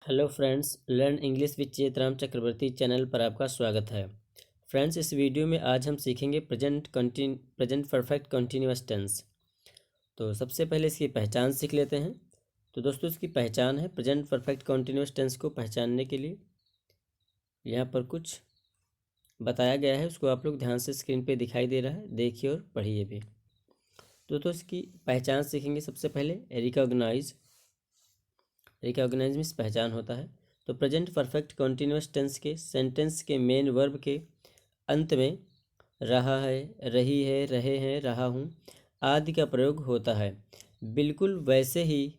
Hello friends, learn English with Chetram Chakraborty channel पर आपका स्वागत है। फ्रेंड्स, इस वीडियो में आज हम सीखेंगे प्रेजेंट परफेक्ट कंटिन्यूअस टेंस। तो सबसे पहले इसकी पहचान सीख लेते हैं। तो दोस्तों, इसकी पहचान है प्रेजेंट परफेक्ट कंटिन्यूअस टेंस को पहचानने के लिए यहाँ पर कुछ बताया गया है, उसको आप लोग ध्यान से स्क्रीन पे दिखाई दे रहा है, देखिए और पढ़िए भी। तो इसकी पहचान सीखेंगे। सबसे पहले रिकॉग्नाइज मीन्स पहचान होता है। तो प्रेजेंट परफेक्ट कंटिन्यूअस टेंस के सेंटेंस के मेन वर्ब के अंत में रहा है, रही है, रहे हैं, रहा हूँ आदि का प्रयोग होता है, बिल्कुल वैसे ही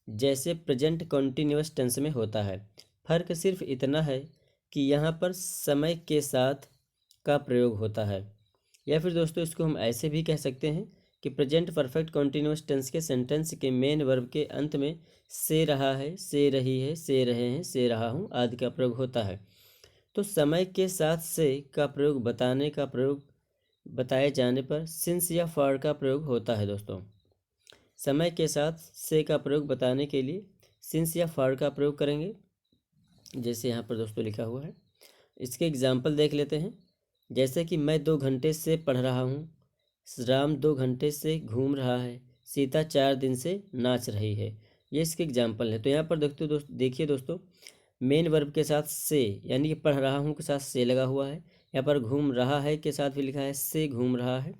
जैसे प्रेजेंट कंटिन्यूअस टेंस में होता है। फ़र्क सिर्फ इतना है कि यहाँ पर समय के साथ का प्रयोग होता है। या फिर दोस्तों, इसको हम ऐसे भी कह सकते हैं कि प्रेजेंट परफेक्ट कंटिन्यूअस टेंस के सेंटेंस के मेन वर्ब के अंत में से रहा है, से रही है, से रहे हैं, से रहा हूँ आदि का प्रयोग होता है। तो समय के साथ से का प्रयोग बताए जाने पर सिंस या फॉर का प्रयोग होता है। दोस्तों, समय के साथ से का प्रयोग बताने के लिए सिंस या फॉर का प्रयोग करेंगे, जैसे यहाँ पर दोस्तों लिखा हुआ है। इसके एग्जाम्पल देख लेते हैं। जैसे कि मैं 2 घंटे से पढ़ रहा हूँ, राम 2 घंटे से घूम रहा है, सीता 4 दिन से नाच रही है। ये इसके एग्जाम्पल है। तो यहाँ पर देखिए दोस्तों, मेन वर्ब के साथ से यानी कि पढ़ रहा हूँ के साथ से लगा हुआ है। यहाँ पर घूम रहा है के साथ भी लिखा है से घूम रहा है।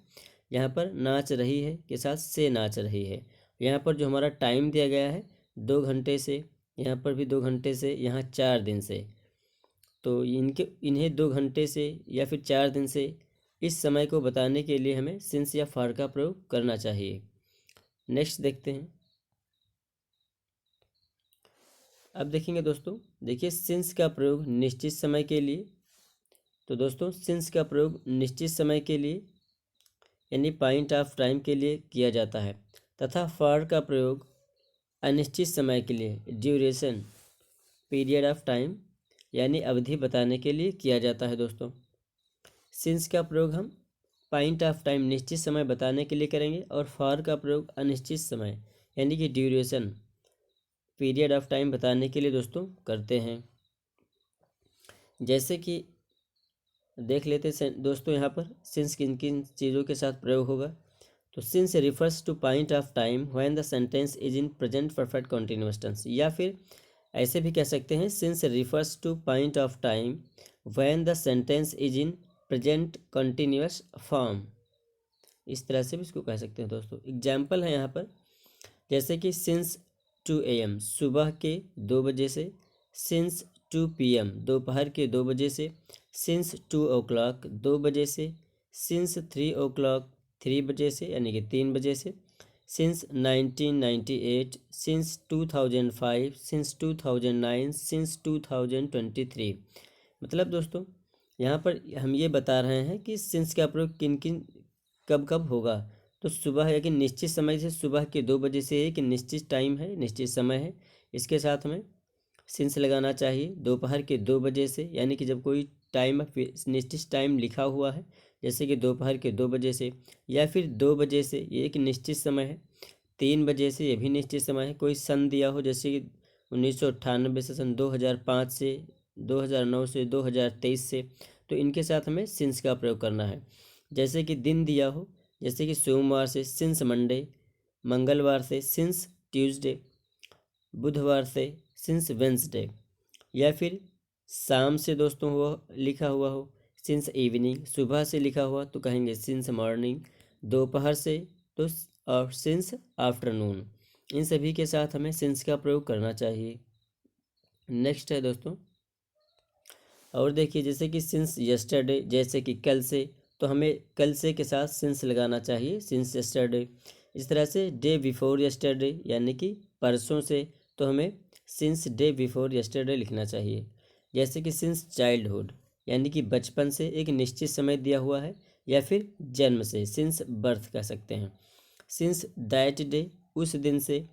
यहाँ पर नाच रही है के साथ से नाच रही है। यहाँ पर जो हमारा टाइम दिया गया है 2 घंटे से, यहाँ पर भी 2 घंटे से, यहाँ 4 दिन से। तो इन्हें 2 घंटे से या फिर 4 दिन से इस समय को बताने के लिए हमें सिंस या फॉर का प्रयोग करना चाहिए। नेक्स्ट देखते हैं। अब देखेंगे दोस्तों, देखिए सिंस का प्रयोग निश्चित समय के लिए। तो दोस्तों, सिंस का प्रयोग निश्चित समय के लिए यानी पॉइंट ऑफ टाइम के लिए किया जाता है, तथा फॉर का प्रयोग अनिश्चित समय के लिए ड्यूरेशन पीरियड ऑफ टाइम यानी अवधि बताने के लिए किया जाता है। दोस्तों, सिंस का प्रयोग हम पॉइंट ऑफ टाइम निश्चित समय बताने के लिए करेंगे और फॉर का प्रयोग अनिश्चित समय यानी कि ड्यूरेशन पीरियड ऑफ टाइम बताने के लिए दोस्तों करते हैं। जैसे कि देख लेते हैं दोस्तों, यहाँ पर सिंस किन किन चीज़ों के साथ प्रयोग होगा। तो since refers to point of time when the sentence is in present perfect continuous tense, या फिर ऐसे भी कह सकते हैं since refers to point of time when the sentence is in present continuous form. इस तरह से भी इसको कह सकते हैं। दोस्तों, एग्जाम्पल है यहाँ पर, जैसे कि सिंस 2 AM सुबह के 2 बजे से, सिंस 2 PM दोपहर के 2 बजे से, सिंस 2 o'clock 2 बजे से, सिंस 3 o'clock 3 बजे से यानी कि 3 बजे से, सिंस 1998, सिंस 2005, सिंस 2009, सिंस 2023। मतलब दोस्तों, यहाँ पर हम ये बता रहे हैं कि सिंस का प्रयोग किन किन कब कब होगा। तो सुबह है कि निश्चित समय से, सुबह के 2 बजे से एक निश्चित टाइम है, निश्चित समय है, इसके साथ हमें सिंस लगाना चाहिए। दोपहर के 2 बजे से यानी कि जब कोई टाइम निश्चित टाइम लिखा हुआ है, जैसे कि दोपहर के 2 बजे से, या फिर 2 बजे से ये एक निश्चित समय है, 3 बजे से ये भी निश्चित समय है। कोई सन दिया हो जैसे कि 1998 से, सन 2005 से, 2009 से, 2023 से, तो इनके साथ हमें सिंस का प्रयोग करना है। जैसे कि दिन दिया हो, जैसे कि सोमवार से सिंस मंडे, मंगलवार से सिंस ट्यूसडे, बुधवार से सिंस वेंसडे, या फिर शाम से दोस्तों हुआ लिखा हुआ हो सिंस इवनिंग, सुबह से लिखा हुआ तो कहेंगे सिंस मॉर्निंग, दोपहर से तो और सिंस आफ्टरनून। इन सभी के साथ हमें सिंस का प्रयोग करना चाहिए। नेक्स्ट है दोस्तों, और देखिए जैसे कि सिंस यस्टरडे, जैसे कि कल से, तो हमें कल से के साथ सिंस लगाना चाहिए, सिंस यस्टरडे। इस तरह से डे बिफोर यस्टरडे यानी कि परसों से, तो हमें सिंस डे बिफोर यस्टरडे लिखना चाहिए। जैसे कि सिंस चाइल्डहुड यानी कि बचपन से, एक निश्चित समय दिया हुआ है, या फिर जन्म से, सिंस बर्थ कह सकते हैं। सिंस दैट डे उस दिन से,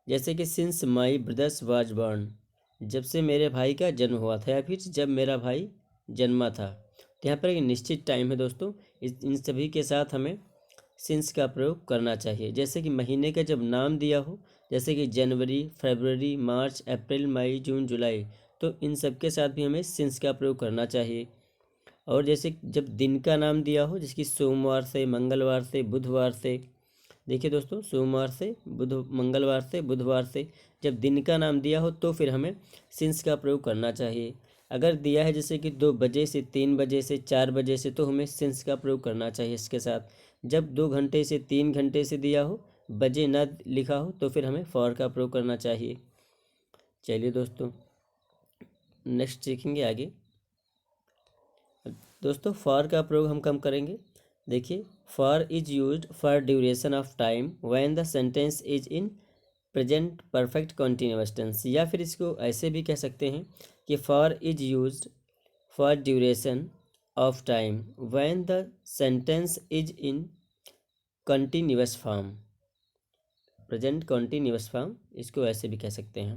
जैसे कि since my brothers was born जब से मेरे भाई का जन्म हुआ था, या फिर जब मेरा भाई जन्मा था। तो यहाँ पर एक निश्चित टाइम है दोस्तों, इन सभी के साथ हमें सिंस का प्रयोग करना चाहिए। जैसे कि महीने का जब नाम दिया हो, जैसे कि जनवरी, फरवरी, मार्च, अप्रैल, मई, जून, जुलाई, तो इन सब के साथ भी हमें सिंस का प्रयोग करना चाहिए। और जैसे जब दिन का नाम दिया हो, जैसे कि सोमवार से, मंगलवार से, बुधवार से, देखिए दोस्तों, सोमवार से मंगलवार से, बुधवार से, जब दिन का नाम दिया हो तो फिर हमें सिंस का प्रयोग करना चाहिए। अगर दिया है जैसे कि 2 बजे से, 3 बजे से, 4 बजे से, तो हमें सिंस का प्रयोग करना चाहिए इसके साथ। जब 2 घंटे से, 3 घंटे से दिया हो, बजे ना लिखा हो, तो फिर हमें फॉर का प्रयोग करना चाहिए। चलिए दोस्तों, नेक्स्ट सीखेंगे आगे। दोस्तों, फॉर का प्रयोग हम कम करेंगे। देखिए, for is used for duration of time when the sentence is in present perfect continuous tense, या फिर इसको ऐसे भी कह सकते हैं कि for is used for duration of time when the sentence is in continuous form, present continuous form, इसको ऐसे भी कह सकते हैं।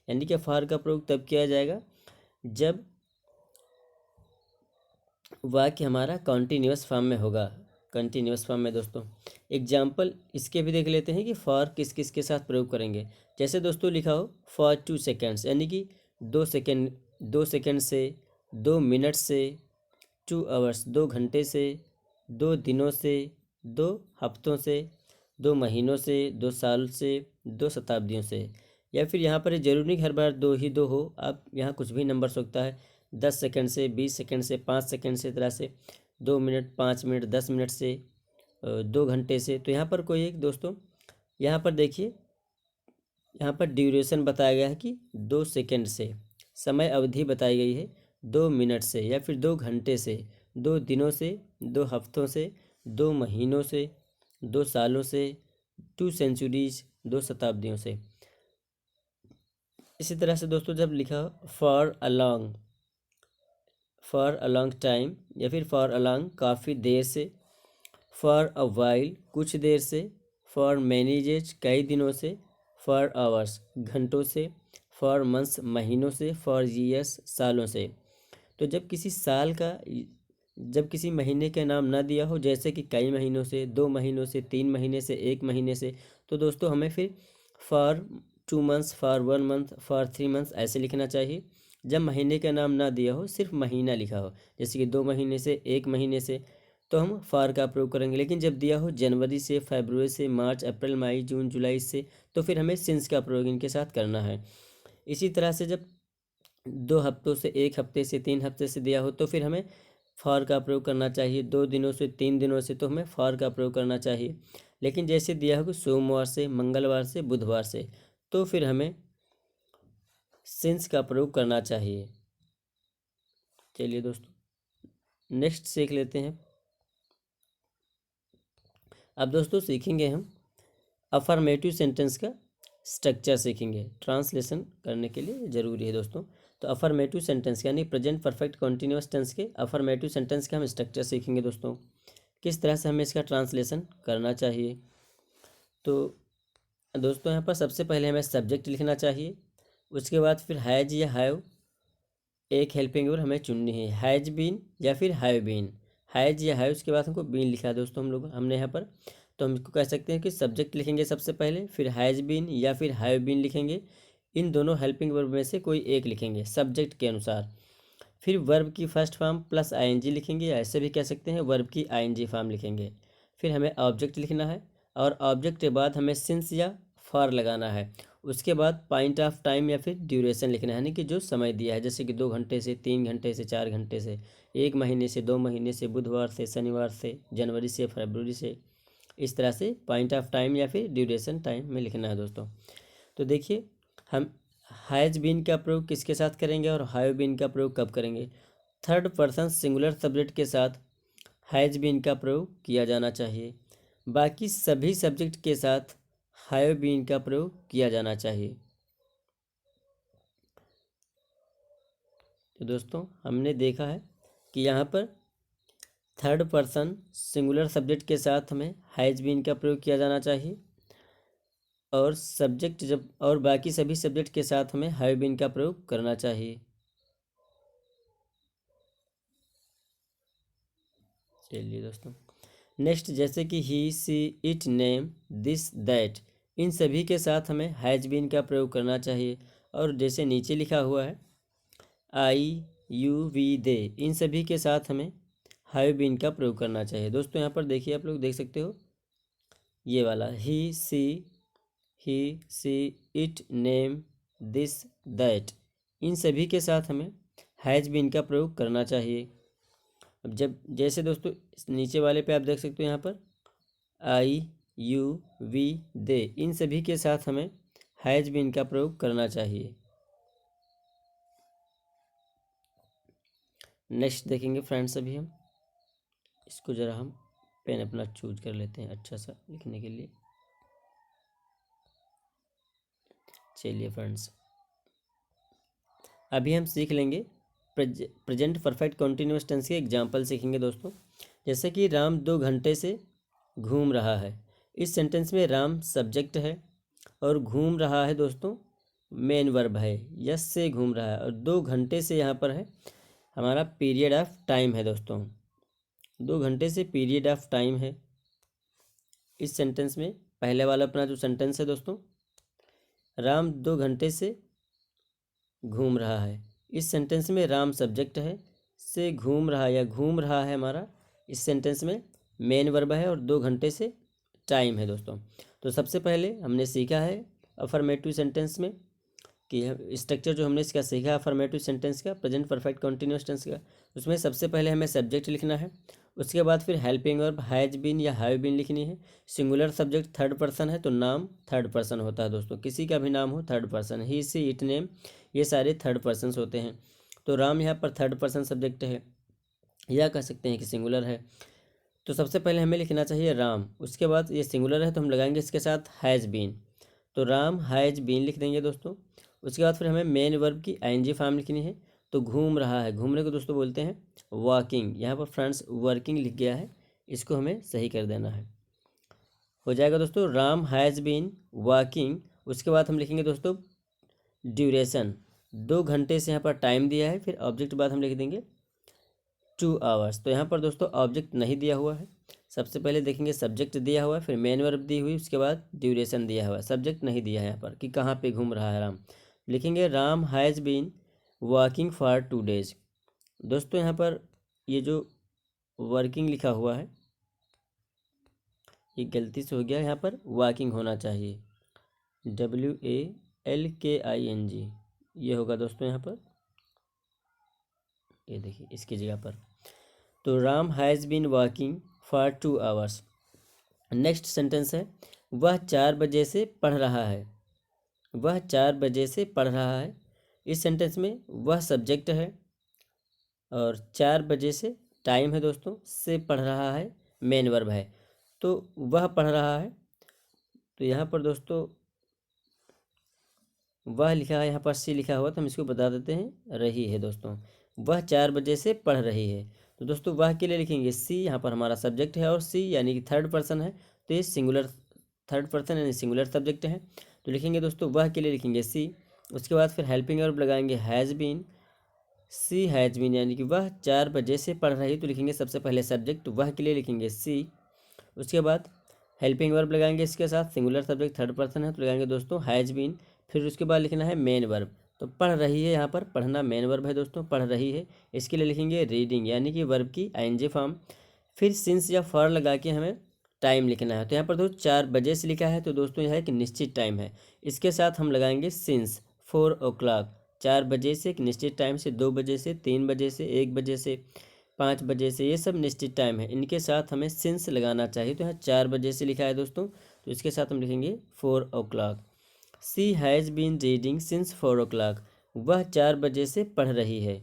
यानी कि फॉर का प्रयोग तब किया जाएगा जब वाक्य हमारा कॉन्टिन्यूअस फॉर्म में होगा। कंटिन्यूअस फॉर्म में दोस्तों, एग्जाम्पल इसके भी देख लेते हैं कि फॉर किस किस के साथ प्रयोग करेंगे। जैसे दोस्तों लिखा हो फॉर 2 सेकेंड्स, यानी कि 2 सेकेंड, 2 सेकेंड से, 2 मिनट से, 2 आवर्स, 2 घंटे से, 2 दिनों से, 2 हफ्तों से, 2 महीनों से, 2 साल से, 2 शताब्दियों से। या फिर यहाँ पर जरूरी नहीं हर बार दो ही दो हो, आप यहाँ कुछ भी नंबर सकता है, 10 सेकेंड से, 20 सेकेंड से, 5 सेकेंड से, तरह से 2 मिनट, 5 मिनट, 10 मिनट से, 2 घंटे से। तो यहाँ पर कोई एक दोस्तों, यहाँ पर देखिए, यहाँ पर ड्यूरेशन बताया गया है कि 2 सेकेंड से, समय अवधि बताई गई है 2 मिनट से, या फिर 2 घंटे से, 2 दिनों से, 2 हफ्तों से, 2 महीनों से, 2 सालों से, 2 सेंचुरीज, 2 शताब्दियों से। इसी तरह से दोस्तों जब लिखा फॉर अ लॉन्ग टाइम, या फिर फॉर अ लॉन्ग काफ़ी देर से, फॉर अ वाइल कुछ देर से, फॉर मैनी डेज कई दिनों से, फॉर आवर्स घंटों से, फॉर मंथ्स महीनों से, फॉर ईयर्स सालों से। तो जब किसी महीने का नाम ना दिया हो, जैसे कि कई महीनों से, 2 महीनों से, 3 महीने से, 1 महीने से, तो दोस्तों हमें फिर for 2 months, for 1 month, for 3 months ऐसे लिखना चाहिए। जब महीने का नाम ना दिया हो, सिर्फ महीना लिखा हो, जैसे कि 2 महीने से, 1 महीने से, तो हम फॉर का प्रयोग करेंगे। लेकिन जब दिया हो जनवरी से, फरवरी से, मार्च, अप्रैल, मई, जून, जुलाई से, तो फिर हमें सिंस का प्रयोग इनके साथ करना है। इसी तरह से जब 2 हफ्तों से, 1 हफ्ते से, 3 हफ्ते से दिया हो, तो फिर हमें फॉर का प्रयोग करना चाहिए। 2 दिनों से, 3 दिनों से, तो हमें फॉर का प्रयोग करना चाहिए। लेकिन जैसे दिया हो कि सोमवार से, मंगलवार से, बुधवार से, तो फिर हमें सिंस का प्रयोग करना चाहिए। चलिए दोस्तों, नेक्स्ट सीख लेते हैं। अब दोस्तों सीखेंगे हम अफर्मेटिव सेंटेंस का स्ट्रक्चर सीखेंगे। ट्रांसलेशन करने के लिए ज़रूरी है दोस्तों। तो अफर्मेटिव सेंटेंस यानी प्रेजेंट परफेक्ट कॉन्टिन्यूअस टेंस के अफर्मेटिव सेंटेंस का हम स्ट्रक्चर सीखेंगे दोस्तों, किस तरह से हमें इसका ट्रांसलेशन करना चाहिए। तो दोस्तों यहाँ पर सबसे पहले हमें सब्जेक्ट लिखना चाहिए, उसके बाद फिर हैज या हैव, एक हेल्पिंग वर्ब हमें चुननी है, हैज बीन या फिर हैव बीन। हैज या हैव, उसके बाद हमको बीन लिखा है दोस्तों हमने यहाँ पर। तो हम इसको कह सकते हैं कि सब्जेक्ट लिखेंगे सबसे पहले, फिर हैज बीन या फिर हैव बीन लिखेंगे। इन दोनों हेल्पिंग वर्ब में से कोई एक लिखेंगे सब्जेक्ट के अनुसार। फिर वर्ब की फर्स्ट फॉर्म प्लस आईएनजी लिखेंगे, या ऐसे भी कह सकते हैं वर्ब की आईएनजी फॉर्म लिखेंगे। फिर हमें ऑब्जेक्ट लिखना है, और ऑब्जेक्ट के बाद हमें सिंस या फॉर लगाना है। उसके बाद पॉइंट ऑफ टाइम या फिर ड्यूरेशन लिखना है, यानी कि जो समय दिया है, जैसे कि 2 घंटे से, 3 घंटे से, 4 घंटे से, 1 महीने से, 2 महीने से, बुधवार से, शनिवार से, जनवरी से, फरवरी से। इस तरह से पॉइंट ऑफ टाइम या फिर ड्यूरेशन टाइम में लिखना है दोस्तों। तो देखिए, हम हैज बीन का प्रयोग किसके साथ करेंगे और हैव बीन का प्रयोग कब करेंगे। थर्ड पर्सन सिंगुलर सब्जेक्ट के साथ हैज बीन का प्रयोग किया जाना चाहिए। बाकी सभी सब्जेक्ट के साथ हैव बीन का प्रयोग किया जाना चाहिए। तो दोस्तों हमने देखा है कि यहाँ पर थर्ड पर्सन सिंगुलर सब्जेक्ट के साथ हमें हैज बीन का प्रयोग किया जाना चाहिए, और सब्जेक्ट जब और बाकी सभी सब्जेक्ट के साथ हमें हैव बीन का प्रयोग करना चाहिए। चलिए दोस्तों, नेक्स्ट जैसे कि he she it name this that, इन सभी के साथ हमें हैज बीन का प्रयोग करना चाहिए। और जैसे नीचे लिखा हुआ है आई यू वी दे, इन सभी के साथ हमें हैव बीन का प्रयोग करना चाहिए। दोस्तों यहाँ पर देखिए, आप लोग देख सकते हो ये वाला he she it name this that, इन सभी के साथ हमें हैज बीन का प्रयोग करना चाहिए। अब जब जैसे दोस्तों नीचे वाले पे आप देख सकते हो यहाँ पर आई यू वी दे, इन सभी के साथ हमें हैज बीन का प्रयोग करना चाहिए। नेक्स्ट देखेंगे फ्रेंड्स, अभी हम इसको ज़रा हम पेन अपना चूज कर लेते हैं अच्छा सा लिखने के लिए। चलिए फ्रेंड्स, अभी हम सीख लेंगे प्रेजेंट परफेक्ट कॉन्टिन्यूअस टेंस के एग्जाम्पल सीखेंगे दोस्तों। जैसे कि राम 2 घंटे से घूम रहा है, इस सेंटेंस में राम सब्जेक्ट है और घूम रहा है दोस्तों मेन वर्ब है, यस से घूम रहा है। और 2 घंटे से यहाँ पर है हमारा पीरियड ऑफ टाइम है दोस्तों, 2 घंटे से पीरियड ऑफ टाइम है इस सेंटेंस में। पहले वाला अपना जो सेंटेंस है दोस्तों, राम 2 घंटे से घूम रहा है, इस सेंटेंस में राम सब्जेक्ट है, से घूम रहा या घूम रहा है हमारा इस सेंटेंस में मेन वर्ब है, और 2 घंटे से टाइम है दोस्तों। तो सबसे पहले हमने सीखा है अफर्मेटिव सेंटेंस में कि स्ट्रक्चर जो हमने इसका सीखा अफर्मेटिव सेंटेंस का प्रेजेंट परफेक्ट कॉन्टिन्यूअस टेंस का, उसमें सबसे पहले हमें सब्जेक्ट लिखना है, उसके बाद फिर हेल्पिंग वर्ब हैज बीन या हैव बीन लिखनी है। सिंगुलर सब्जेक्ट थर्ड पर्सन है तो नाम थर्ड पर्सन होता है दोस्तों, किसी का भी नाम हो third person, he she it name ये सारे थर्ड पर्सन होते हैं। तो राम यहाँ पर थर्ड पर्सन सब्जेक्ट है, या कह सकते हैं कि सिंगुलर है। तो सबसे पहले हमें लिखना चाहिए राम, उसके बाद ये सिंगुलर है तो हम लगाएंगे इसके साथ हैज़ बीन, तो राम हैज़ बीन लिख देंगे दोस्तों। उसके बाद फिर हमें मेन वर्ब की आईएनजी फॉर्म लिखनी है, तो घूम रहा है, घूमने को दोस्तों बोलते हैं वॉकिंग, यहाँ पर फ्रेंड्स वर्किंग लिख गया है, इसको हमें सही कर देना है। हो जाएगा दोस्तों राम हैज़ बीन वॉकिंग। उसके बाद हम लिखेंगे दोस्तों ड्यूरेशन, 2 घंटे से यहाँ पर टाइम दिया है, फिर ऑब्जेक्ट बाद हम लिख देंगे 2 आवर्स। तो यहाँ पर दोस्तों ऑब्जेक्ट नहीं दिया हुआ है, सबसे पहले देखेंगे सब्जेक्ट दिया हुआ है, फिर मेन वर्ब दी हुई, उसके बाद ड्यूरेशन दिया हुआ है, सब्जेक्ट नहीं दिया है यहाँ पर कि कहाँ पे घूम रहा है राम। लिखेंगे Ram has been walking for 2 days. दोस्तों यहाँ पर ये जो वर्किंग लिखा हुआ है ये गलती से हो गया, यहाँ पर वॉकिंग होना चाहिए WALKING, ये होगा दोस्तों यहाँ पर, ये देखिए इसकी जगह पर। तो Ram has been walking for 2 hours. Next sentence है वह 4 बजे से पढ़ रहा है, वह 4 बजे से पढ़ रहा है, इस सेंटेंस में वह सब्जेक्ट है और 4 बजे से टाइम है दोस्तों, से पढ़ रहा है मेन वर्ब है, तो वह पढ़ रहा है। तो यहाँ पर दोस्तों वह लिखा है, यहाँ पर सी लिखा हुआ तो हम इसको बता देते हैं रही है दोस्तों, वह 4 बजे से पढ़ रही है। तो दोस्तों वह के लिए लिखेंगे सी, यहाँ पर हमारा सब्जेक्ट है और सी यानी कि थर्ड पर्सन है, तो ये सिंगुलर थर्ड पर्सन यानी सिंगुलर सब्जेक्ट है, तो लिखेंगे दोस्तों वह के लिए लिखेंगे सी। उसके बाद फिर हेल्पिंग वर्ब लगाएंगे has been, she has been यानी कि वह 4 बजे से पढ़ रही, तो लिखेंगे सबसे पहले सब्जेक्ट वह के लिए लिखेंगे सी। उसके बाद हेल्पिंग वर्ब लगाएंगे इसके साथ, सिंगुलर सब्जेक्ट थर्ड पर्सन है तो लगाएंगे दोस्तों हैज़ बीन। फिर उसके बाद लिखना है मेन वर्ब, तो पढ़ रही है, यहाँ पर पढ़ना मेन वर्ब है दोस्तों, पढ़ रही है, इसके लिए लिखेंगे रीडिंग यानी कि वर्ब की आईएनजी फॉर्म। फिर सिंस या फॉर लगा के हमें टाइम लिखना है, तो यहाँ पर दोस्तों 4 बजे से लिखा है तो दोस्तों यह एक निश्चित टाइम है, इसके साथ हम लगाएंगे सिंस 4 o'clock, 4 बजे से एक निश्चित टाइम से, 2 बजे से, 3 बजे से, 1 बजे से, 5 बजे से, ये सब निश्चित टाइम है, इनके साथ हमें सिंस लगाना चाहिए। तो यहाँ 4 बजे से लिखा है दोस्तों, तो इसके साथ हम लिखेंगे 4 o'clock। She has been reading since 4 o'clock, वह 4 बजे से पढ़ रही है।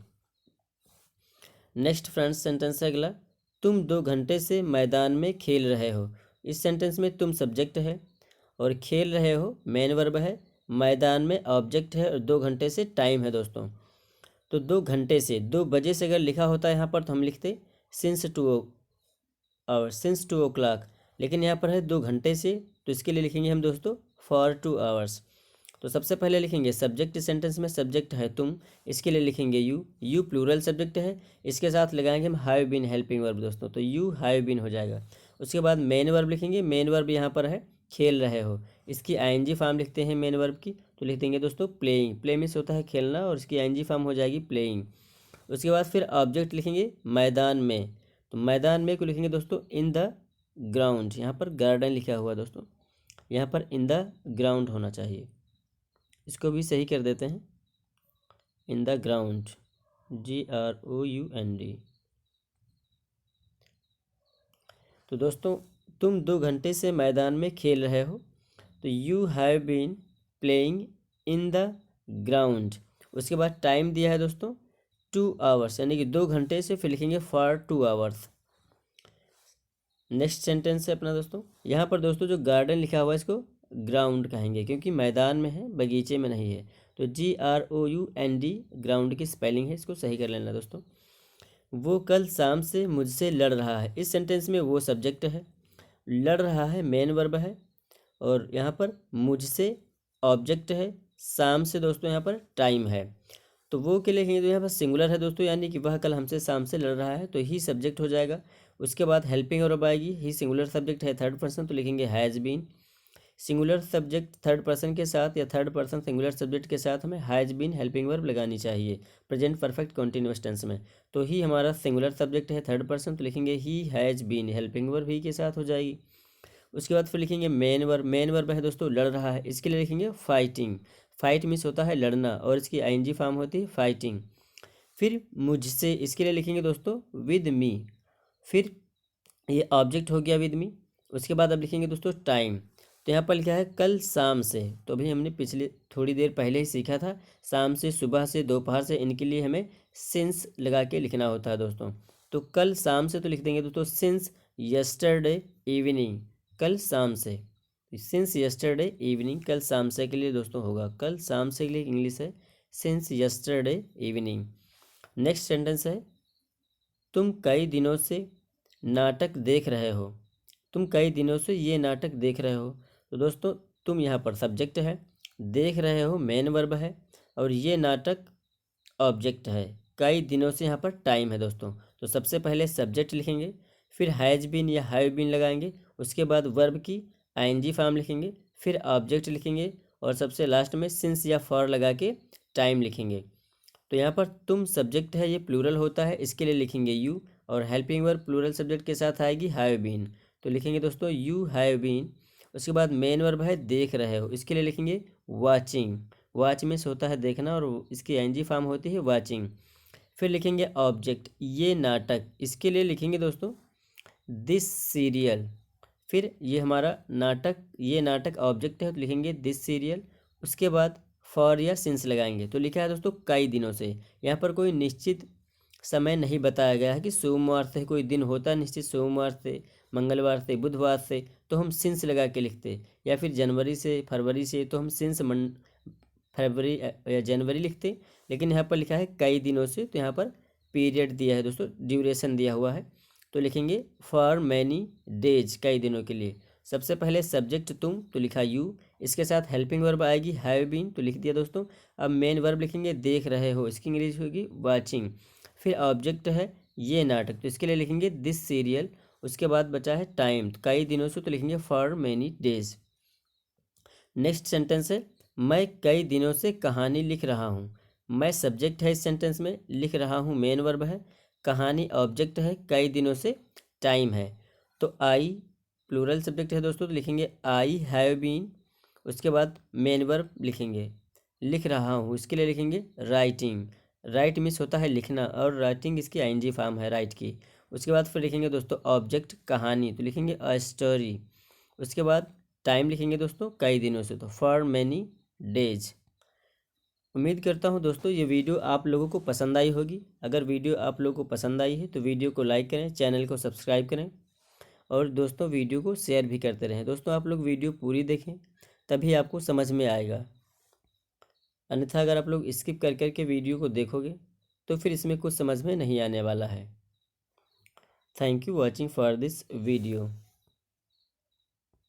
नेक्स्ट फ्रेंड्स सेंटेंस है अगला, तुम 2 घंटे से मैदान में खेल रहे हो, इस सेंटेंस में तुम सब्जेक्ट है और खेल रहे हो मेन वर्ब है, मैदान में ऑब्जेक्ट है और 2 घंटे से टाइम है दोस्तों। तो 2 घंटे से, 2 बजे से अगर लिखा होता है यहाँ पर तो हम लिखते सिंस 2 आवर्स, सिंस 2 o'clock, लेकिन यहाँ पर है 2 घंटे से, तो इसके लिए लिखेंगे हम दोस्तों फॉर 2 आवर्स। तो सबसे पहले लिखेंगे सब्जेक्ट, सेंटेंस में सब्जेक्ट है तुम, इसके लिए लिखेंगे यू प्लूरल सब्जेक्ट है, इसके साथ लगाएंगे हम हैव बीन हेल्पिंग वर्ब दोस्तों, तो यू हैव बीन हो जाएगा। उसके बाद मेन वर्ब लिखेंगे, मेन वर्ब यहाँ पर है खेल रहे हो, इसकी आईएनजी फॉर्म लिखते हैं मेन वर्ब की, तो लिख देंगे दोस्तों प्लेइंग। प्ले मीन्स होता है खेलना और इसकी आईएनजी फॉर्म हो जाएगी प्लेइंग। उसके बाद फिर ऑब्जेक्ट लिखेंगे मैदान में, तो मैदान में को लिखेंगे दोस्तों इन द ग्राउंड। यहाँ पर गार्डन लिखा हुआ है दोस्तों, यहाँ पर इन द ग्राउंड होना चाहिए, इसको भी सही कर देते हैं, इन द ग्राउंड, GROUND। तो दोस्तों तुम 2 घंटे से मैदान में खेल रहे हो, तो you have been playing in the ground. उसके बाद टाइम दिया है दोस्तों 2 आवर्स, यानी कि 2 घंटे से, फिर लिखेंगे फॉर 2 आवर्स। नेक्स्ट सेंटेंस है अपना दोस्तों, यहाँ पर दोस्तों जो गार्डन लिखा हुआ है इसको ग्राउंड कहेंगे, क्योंकि मैदान में है, बगीचे में नहीं है। तो GROUND ग्राउंड की स्पेलिंग है, इसको सही कर लेना दोस्तों। वो कल शाम से मुझसे लड़ रहा है, इस सेंटेंस में वो सब्जेक्ट है, लड़ रहा है मेन वर्ब है, और यहाँ पर मुझसे ऑब्जेक्ट है, शाम से दोस्तों यहाँ पर टाइम है। तो वो के लिखेंगे तो यहाँ पर सिंगुलर है दोस्तों, यानी कि वह कल हमसे शाम से लड़ रहा है, तो ही सब्जेक्ट हो जाएगा। उसके बाद हेल्पिंग वर्ब आएगी, ही सिंगुलर सब्जेक्ट है, थर्ड पर्सन, तो लिखेंगे has been. Singular subject third person के साथ या थर्ड पर्सन सिंगुलर सब्जेक्ट के साथ हमें हैज़ बीन हेल्पिंग वर्ब लगानी चाहिए प्रेजेंट परफेक्ट कॉन्टिन्यूअस टेंस में। तो ही हमारा सिंगुलर सब्जेक्ट है थर्ड पर्सन, तो लिखेंगे he has been, helping verb ही के साथ हो जाएगी। उसके बाद फिर लिखेंगे मेन वर्ब, मेन वर्ब है दोस्तों लड़ रहा है, इसके लिए लिखेंगे फाइटिंग। फाइट मीन्स होता है लड़ना और इसकी आईएनजी फॉर्म होती है फाइटिंग। फिर मुझसे, इसके लिए लिखेंगे दोस्तों विद मी, फिर ये ऑब्जेक्ट हो गया विद मी। उसके बाद अब लिखेंगे दोस्तों टाइम, तो यहाँ पर लिखा है कल शाम से, तो अभी हमने पिछले थोड़ी देर पहले ही सीखा था, शाम से, सुबह से, दोपहर से, इनके लिए हमें सिंस लगा के लिखना होता है दोस्तों। तो कल शाम से तो लिख देंगे दोस्तों सिंस यस्टरडे इवनिंग, कल शाम से, सिंस यस्टरडे इवनिंग, कल शाम से के लिए दोस्तों होगा, कल शाम से के लिए इंग्लिश है since yesterday evening. Next sentence है तुम कई दिनों से नाटक देख रहे हो, तुम कई दिनों से ये नाटक देख रहे हो। तो दोस्तों तुम यहाँ पर सब्जेक्ट है, देख रहे हो मेन वर्ब है, और ये नाटक ऑब्जेक्ट है, कई दिनों से यहाँ पर टाइम है दोस्तों। तो सबसे पहले सब्जेक्ट लिखेंगे, फिर हैज़ बीन या हैव बीन लगाएंगे, उसके बाद वर्ब की आईएनजी फॉर्म लिखेंगे, फिर ऑब्जेक्ट लिखेंगे, और सबसे लास्ट में सिंस या फॉर लगा के टाइम लिखेंगे। तो यहाँ पर तुम सब्जेक्ट है, ये प्लूरल होता है, इसके लिए लिखेंगे यू, और हेल्पिंग वर्ब प्लूरल सब्जेक्ट के साथ आएगी हैव बीन, तो लिखेंगे दोस्तों यू हैव बीन। उसके बाद मेन वर्ब है देख रहे हो, इसके लिए लिखेंगे वाचिंग, वॉच में से होता है देखना और इसकी आईएनजी फॉर्म होती है वाचिंग। फिर लिखेंगे ऑब्जेक्ट ये नाटक, इसके लिए लिखेंगे दोस्तों दिस सीरियल, फिर ये हमारा नाटक, ये नाटक ऑब्जेक्ट है तो लिखेंगे दिस सीरियल। उसके बाद फॉर या सिंस लगाएंगे, तो लिखा है दोस्तों कई दिनों से, यहाँ पर कोई निश्चित समय नहीं बताया गया है कि सोमवार से, कोई दिन होता है निश्चित सोमवार से, मंगलवार से, बुधवार से, तो हम सिंस लगा के लिखते, या फिर जनवरी से, फरवरी से, तो हम सिंस फरवरी या जनवरी लिखते। लेकिन यहाँ पर लिखा है कई दिनों से, तो यहाँ पर पीरियड दिया है दोस्तों, ड्यूरेशन दिया हुआ है, तो लिखेंगे फॉर मैनी डेज, कई दिनों के लिए। सबसे पहले सब्जेक्ट तुम, तो लिखा यू, इसके साथ हेल्पिंग वर्ब आएगी हैव बीन, तो लिख दिया दोस्तों। अब मेन वर्ब लिखेंगे देख रहे हो, इसकी इंग्लिश होगी वाचिंग। फिर ऑब्जेक्ट है ये नाटक, तो इसके लिए लिखेंगे दिस सीरियल। उसके बाद बचा है टाइम, तो कई दिनों से, तो लिखेंगे for many days. Next sentence है मैं कई दिनों से कहानी लिख रहा हूँ, मैं सब्जेक्ट है इस सेंटेंस में, लिख रहा हूँ मेन वर्ब है, कहानी ऑब्जेक्ट है, कई दिनों से टाइम है। तो आई प्लूरल सब्जेक्ट है दोस्तों, तो लिखेंगे आई हैव बीन। उसके बाद मेन वर्ब लिखेंगे लिख रहा हूँ, इसके लिए लिखेंगे राइटिंग, राइट मीन्स होता है लिखना, और राइटिंग इसकी आईएनजी फॉर्म है राइट की। उसके बाद फिर लिखेंगे दोस्तों ऑब्जेक्ट कहानी, तो लिखेंगे अ स्टोरी। उसके बाद टाइम लिखेंगे दोस्तों कई दिनों से, तो फॉर मैनी डेज। उम्मीद करता हूँ दोस्तों ये वीडियो आप लोगों को पसंद आई होगी। अगर वीडियो आप लोगों को पसंद आई है तो वीडियो को लाइक करें, चैनल को सब्सक्राइब करें, और दोस्तों वीडियो को शेयर भी करते रहें। दोस्तों आप लोग वीडियो पूरी देखें, तभी आपको समझ में आएगा, अन्यथा अगर आप लोग स्किप कर करके वीडियो को देखोगे तो फिर इसमें कुछ समझ में नहीं आने वाला है। Thank you watching for this video.